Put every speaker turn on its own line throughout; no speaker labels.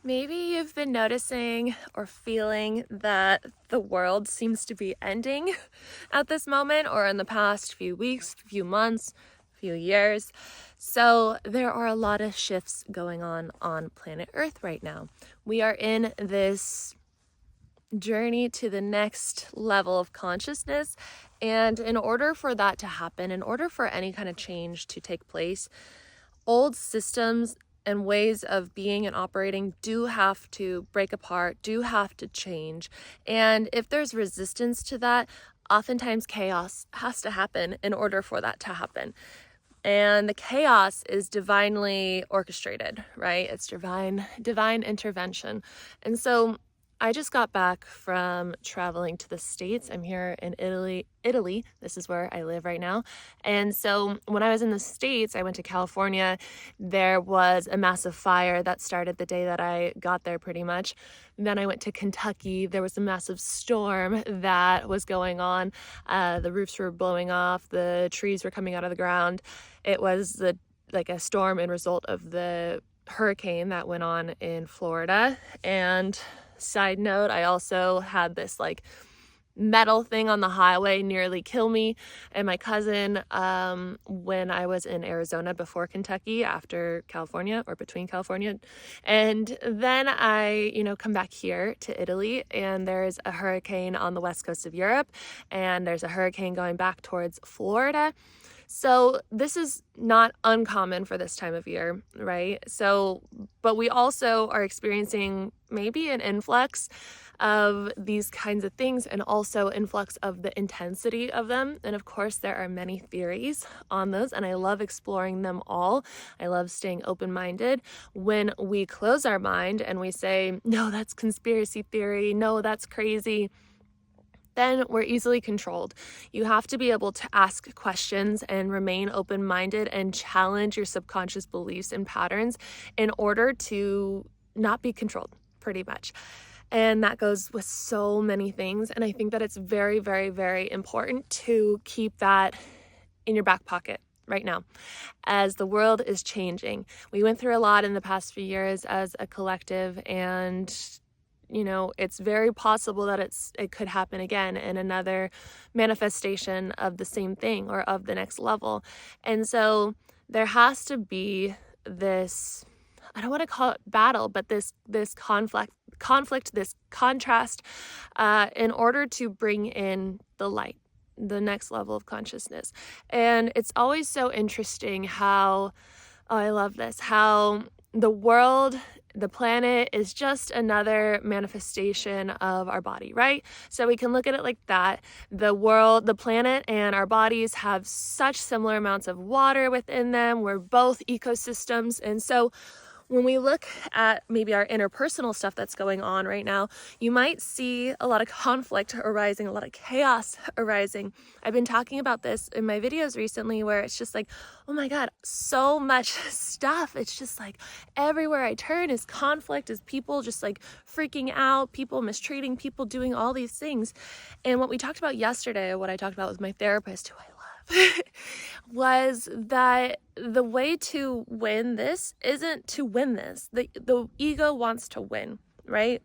Maybe you've been noticing or feeling that the world seems to be ending at this moment or in the past few weeks, few months, few years. So there are a lot of shifts going on planet Earth right now. We are in this journey to the next level of consciousness. And in order for that to happen, in order for any kind of change to take place, old systems and ways of being and operating do have to break apart, do have to change. And if there's resistance to that, oftentimes chaos has to happen in order for that to happen. And the chaos is divinely orchestrated, right? It's divine intervention. And so I just got back from traveling to the States. I'm here in Italy. This is where I live right now. And so when I was in the States, I went to California. There was a massive fire that started the day that I got there pretty much. And then I went to Kentucky. There was a massive storm that was going on. The roofs were blowing off. The trees were coming out of the ground. It was like a storm in result of the hurricane that went on in Florida. And side note, I also had this like metal thing on the highway nearly kill me and my cousin when I was in Arizona before Kentucky, after California, or between California. And then I, come back here to Italy, and there's a hurricane on the west coast of Europe, and there's a hurricane going back towards Florida. So this is not uncommon for this time of year, right? But we also are experiencing maybe an influx of these kinds of things, and also influx of the intensity of them. And of course, there are many theories on those, and I love exploring them all. I love staying open-minded. When we close our mind and we say, no, that's conspiracy theory, no, that's crazy, then we're easily controlled. You have to be able to ask questions and remain open-minded and challenge your subconscious beliefs and patterns in order to not be controlled, pretty much. And that goes with so many things. And I think that it's very, very, very important to keep that in your back pocket right now as the world is changing. We went through a lot in the past few years as a collective, and it's very possible that it could happen again in another manifestation of the same thing or of the next level. And so there has to be this, I don't want to call it battle, but this conflict, this contrast, in order to bring in the light, the next level of consciousness. And it's always so interesting how, I love this, how the world, the planet is just another manifestation of our body, right? So we can look at it like that. The world, the planet, and our bodies have such similar amounts of water within them. We're both ecosystems. And so when we look at maybe our interpersonal stuff that's going on right now, you might see a lot of conflict arising, a lot of chaos arising. I've been talking about this in my videos recently, where it's just like, oh my God, so much stuff. It's just like everywhere I turn is conflict, is people just like freaking out, people mistreating people, doing all these things. And what we talked about yesterday, what I talked about with my therapist, who I love, was that the way to win this isn't to win this. The ego wants to win, right?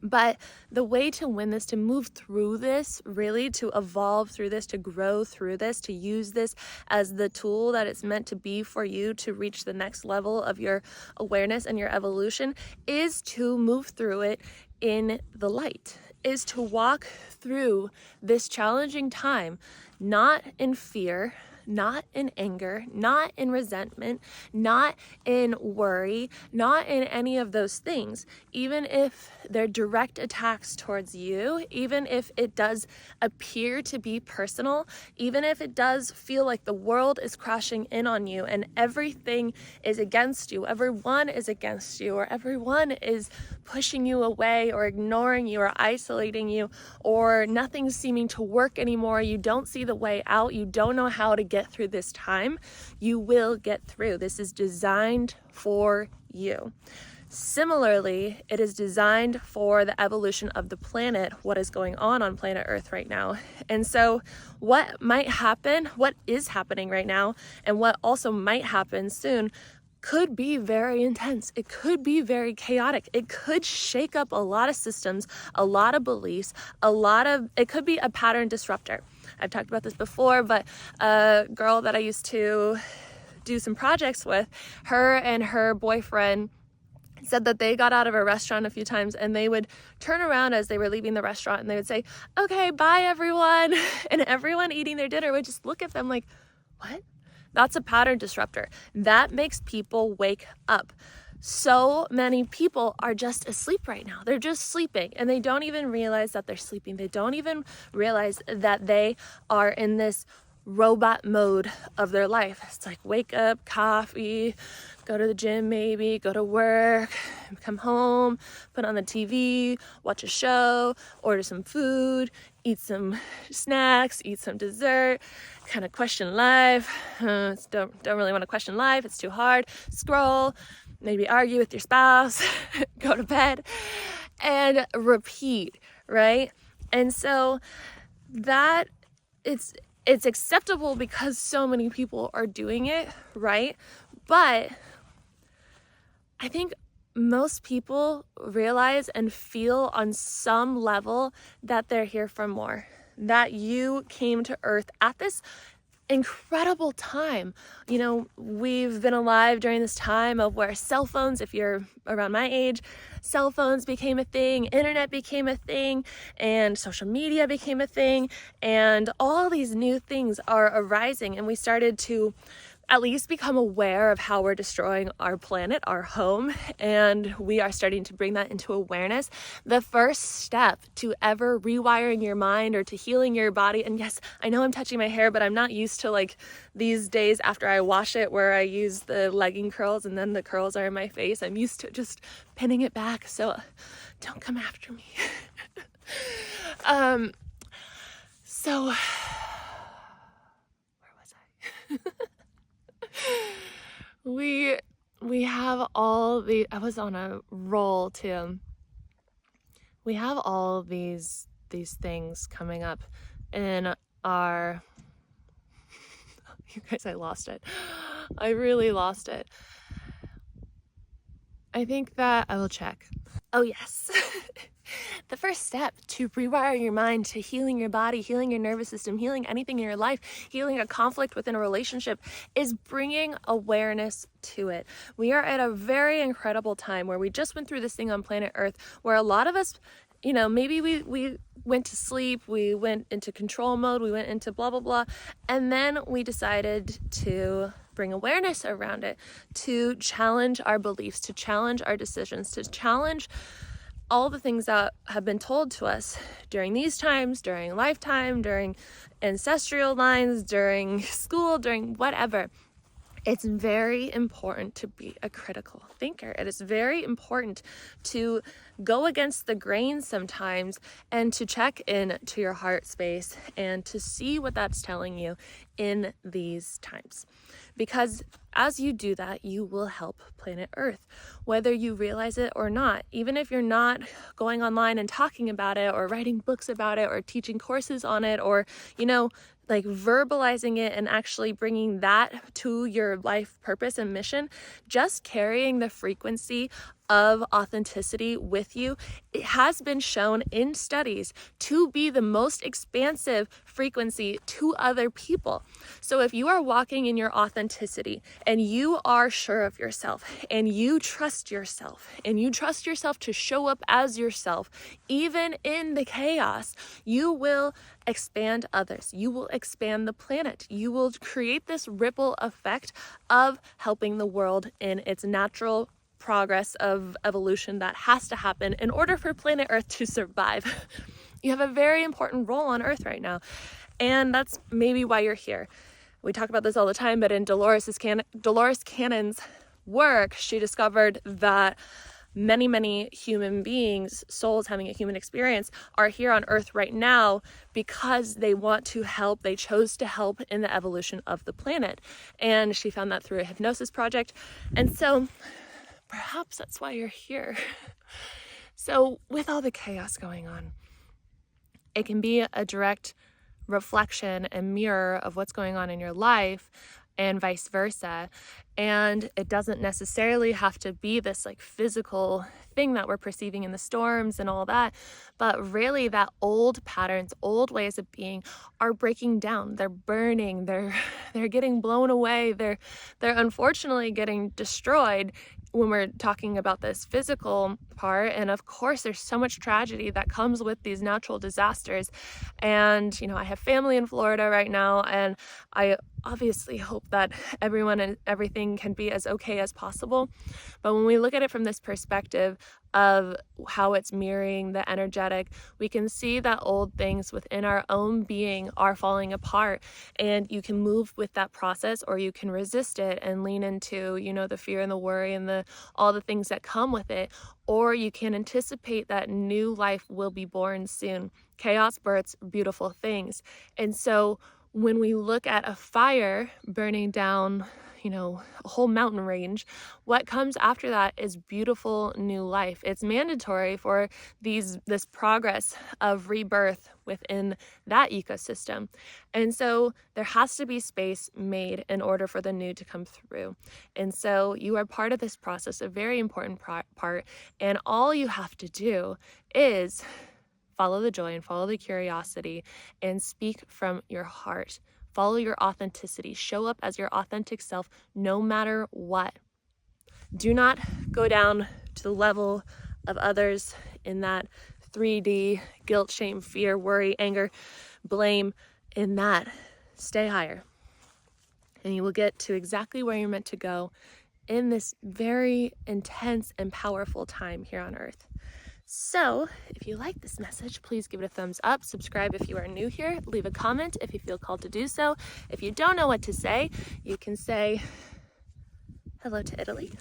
But the way to win this, to move through this, really to evolve through this, to grow through this, to use this as the tool that it's meant to be for you to reach the next level of your awareness and your evolution, is to move through it in the light, is to walk through this challenging time, not in fear, not in anger, not in resentment, not in worry, not in any of those things. Even if they're direct attacks towards you, even if it does appear to be personal, even if it does feel like the world is crashing in on you and everything is against you, everyone is against you, or everyone is pushing you away or ignoring you or isolating you, or nothing's seeming to work anymore, you don't see the way out, you don't know how to get through this time, you will get through. This is designed for you. Similarly, it is designed for the evolution of the planet, what is going on planet Earth right now. And so what might happen, what is happening right now, and what also might happen soon, could be very intense. It could be very chaotic. It could shake up a lot of systems, a lot of beliefs, it could be a pattern disruptor. I've talked about this before, but a girl that I used to do some projects with, her and her boyfriend said that they got out of a restaurant a few times and they would turn around as they were leaving the restaurant and they would say, "Okay, bye everyone." And everyone eating their dinner would just look at them like, "What?" That's a pattern disruptor. That makes people wake up. So many people are just asleep right now. They're just sleeping and they don't even realize that they're sleeping. They don't even realize that they are in this robot mode of their life. It's like wake up, coffee, go to the gym maybe, go to work, come home, put on the TV, watch a show, order some food, eat some snacks, eat some dessert, kind of question life. Don't really want to question life. It's too hard. Scroll, maybe argue with your spouse, go to bed, and repeat, right? And so that it's acceptable because so many people are doing it, right? But I think most people realize and feel on some level that they're here for more, that you came to Earth at this incredible time. You know, we've been alive during this time of where cell phones, if you're around my age, cell phones became a thing, internet became a thing, and social media became a thing, and all these new things are arising, and we started to at least become aware of how we're destroying our planet, our home, and we are starting to bring that into awareness. The first step to ever rewiring your mind or to healing your body, and yes, I know I'm touching my hair, but I'm not used to like these days after I wash it where I use the legging curls and then the curls are in my face. I'm used to just pinning it back, so don't come after me. So where was I? We have all the, I was on a roll too. We have all these things coming up in our, you guys, I lost it. I really lost it. I think that I will check. Oh yes. The first step to rewiring your mind, to healing your body, healing your nervous system, healing anything in your life, healing a conflict within a relationship is bringing awareness to it. We are at a very incredible time where we just went through this thing on planet Earth where a lot of us, you know, maybe we went to sleep, we went into control mode, we went into blah, blah, blah, and then we decided to bring awareness around it, to challenge our beliefs, to challenge our decisions, to challenge all the things that have been told to us during these times, during lifetime, during ancestral lines, during school, during whatever. It's very important to be a critical thinker. It is very important to go against the grain sometimes and to check in to your heart space and to see what that's telling you in these times. Because as you do that, you will help planet Earth, whether you realize it or not. Even if you're not going online and talking about it or writing books about it or teaching courses on it or, you know, like verbalizing it and actually bringing that to your life purpose and mission, just carrying the frequency of authenticity with you, it has been shown in studies to be the most expansive frequency to other people. So if you are walking in your authenticity and you are sure of yourself and you trust yourself to show up as yourself, even in the chaos, you will expand others. You will expand the planet. You will create this ripple effect of helping the world in its natural progress of evolution that has to happen in order for planet Earth to survive. You have a very important role on Earth right now, and that's maybe why you're here. We talk about this all the time, but in Dolores Cannon's work, she discovered that many human beings, souls having a human experience, are here on Earth right now because they want to help. They chose to help in the evolution of the planet, and she found that through a hypnosis project. And so perhaps that's why you're here. So with all the chaos going on, it can be a direct reflection and mirror of what's going on in your life. and vice versa. And it doesn't necessarily have to be this like physical thing that we're perceiving in the storms and all that, but really that old patterns, old ways of being are breaking down. They're burning, they're getting blown away, they're unfortunately getting destroyed when we're talking about this physical part. And of course, there's so much tragedy that comes with these natural disasters. And, you know, I have family in Florida right now, and I obviously hope that everyone and everything can be as okay as possible. But when we look at it from this perspective of how it's mirroring the energetic, we can see that old things within our own being are falling apart, and you can move with that process, or you can resist it and lean into, you know, the fear and the worry and the all the things that come with it, or you can anticipate that new life will be born soon. Chaos births beautiful things. And so when we look at a fire burning down, you know, a whole mountain range, what comes after that is beautiful new life. It's mandatory for this progress of rebirth within that ecosystem. And so there has to be space made in order for the new to come through. And so you are part of this process, a very important part. And all you have to do is follow the joy and follow the curiosity and speak from your heart. Follow your authenticity. Show up as your authentic self no matter what. Do not go down to the level of others in that 3D guilt, shame, fear, worry, anger, blame. In that, stay higher. And you will get to exactly where you're meant to go in this very intense and powerful time here on Earth. So, if you like this message, please give it a thumbs up, subscribe if you are new here, leave a comment if you feel called to do so. If you don't know what to say, you can say hello to Italy.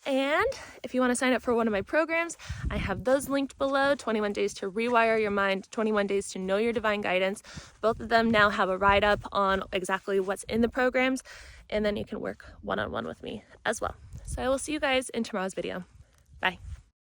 And if you want to sign up for one of my programs, I have those linked below. 21 Days to Rewire Your Mind, 21 Days to Know Your Divine Guidance. Both of them now have a write-up on exactly what's in the programs, and then you can work one-on-one with me as well. So I will see you guys in tomorrow's video. Bye.